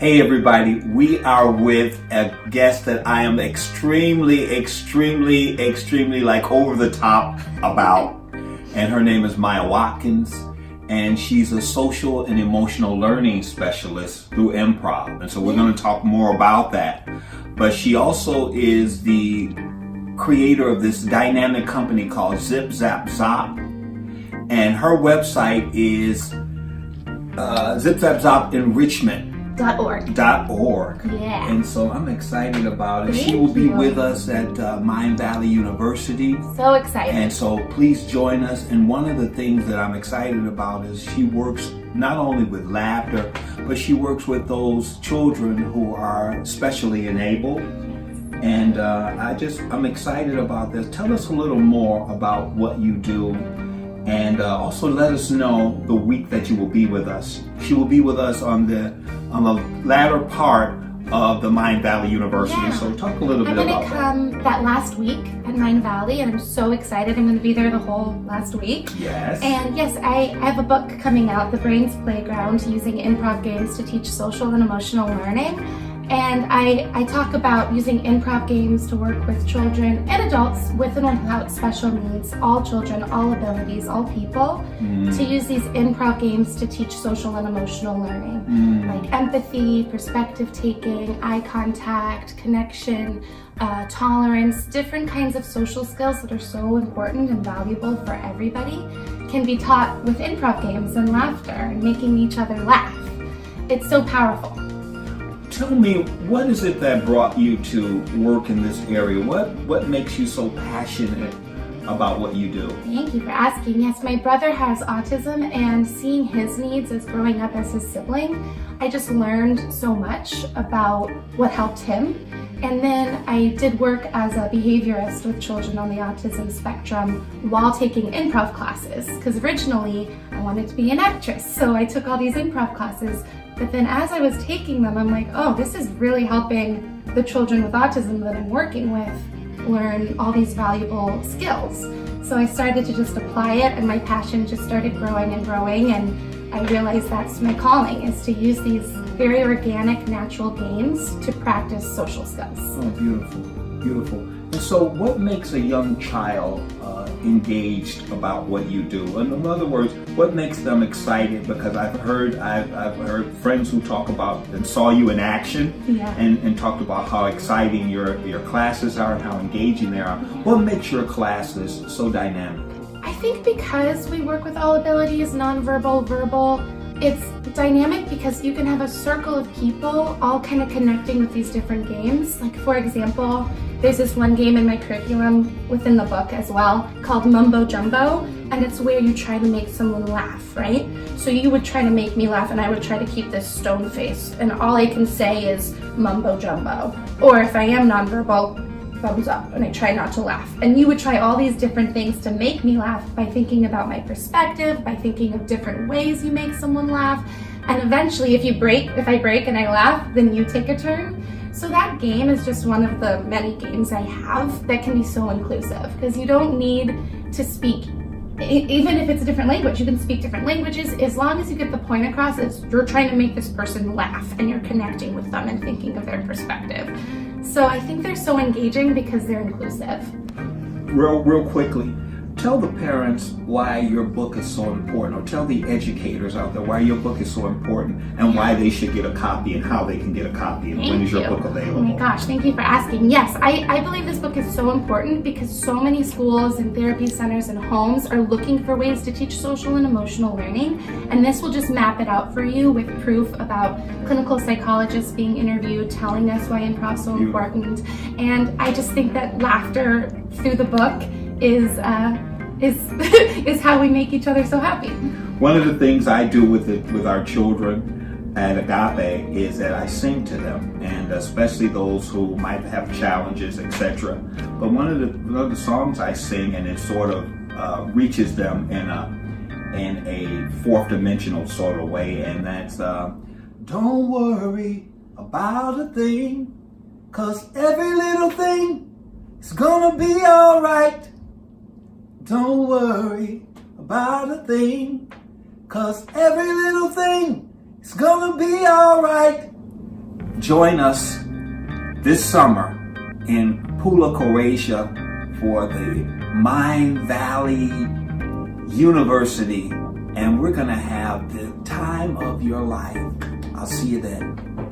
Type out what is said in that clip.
Hey everybody, we are with a guest that I am extremely like over the top about. And her name is Maja Watkins, and she's a social and emotional learning specialist through improv. And so we're going to talk more about that. But she also is the creator of this dynamic company called Zip Zap Zop. And her website is Zip Zap Zop Enrichment. .org. Yeah. And so I'm excited about it. She will be with us at Mindvalleu University. So excited. And so please join us. And one of the things that I'm excited about is she works not only with laughter, but she works with those children who are specially enabled. And I'm excited about this. Tell us a little more about what you do. And also let us know the week that you will be with us. She will be with us on the latter part of the Mindvalleu University. Yeah. So talk a little bit about that. I'm going to come that last week at Mindvalley, and I'm so excited. I'm going to be there the whole last week. Yes. And yes, I have a book coming out, The Brain's Playground, using improv games to teach social and emotional learning. And I talk about using improv games to work with children and adults with and without special needs, all children, all abilities, all people, to use these improv games to teach social and emotional learning, like empathy, perspective taking, eye contact, connection, tolerance, different kinds of social skills that are so important and valuable for everybody can be taught with improv games and laughter and making each other laugh. It's so powerful. Tell me, what is it that brought you to work in this area? What makes you so passionate about what you do? Thank you for asking. Yes, my brother has autism, and seeing his needs as growing up as his sibling, I just learned so much about what helped him. And then I did work as a behaviorist with children on the autism spectrum while taking improv classes, because originally I wanted to be an actress, so I took all these improv classes. But then as I was taking them, I'm like, oh, this is really helping the children with autism that I'm working with learn all these valuable skills. So I started to just apply it, and my passion just started growing and growing, and I realized that's my calling, is to use these very organic, natural games to practice social skills. Oh, beautiful, beautiful. And so what makes a young child engaged about what you do? In other words, what makes them excited? Because I've heard friends who talk about and saw you in action, and talked about how exciting your classes are and how engaging they are. What makes your classes so dynamic? I think because we work with all abilities, nonverbal, verbal, it's dynamic because you can have a circle of people all kind of connecting with these different games. Like, for example, there's this one game in my curriculum within the book as well called Mumbo Jumbo, and it's where you try to make someone laugh, right? So you would try to make me laugh, and I would try to keep this stone face, and all I can say is Mumbo Jumbo. Or if I am nonverbal, thumbs up, and I try not to laugh. And you would try all these different things to make me laugh by thinking about my perspective, by thinking of different ways you make someone laugh. And eventually, if I break and I laugh, then you take a turn. So that game is just one of the many games I have that can be so inclusive, because you don't need to speak, even if it's a different language, you can speak different languages. As long as you get the point across, you're trying to make this person laugh and you're connecting with them and thinking of their perspective. So I think they're so engaging because they're inclusive. Real quickly, tell the parents why your book is so important, or tell the educators out there why your book is so important and why they should get a copy and how they can get a copy, and when is your book available? Oh my gosh, thank you for asking. Yes, I believe this book is so important because so many schools and therapy centers and homes are looking for ways to teach social and emotional learning, and this will just map it out for you with proof about clinical psychologists being interviewed telling us why improv is so important. And I just think that laughter through the book is how we make each other so happy. One of the things I do with our children at Agape is that I sing to them, and especially those who might have challenges, etc. But one of the songs I sing, and it sort of reaches them in a fourth dimensional sort of way, and that's don't worry about a thing, 'cause every little thing is gonna be alright. Don't worry about a thing, 'cause every little thing is gonna be alright. join us this summer in Pula, Croatia for the Mindvalleu University, and we're going to have the time of your life. I'll see you then.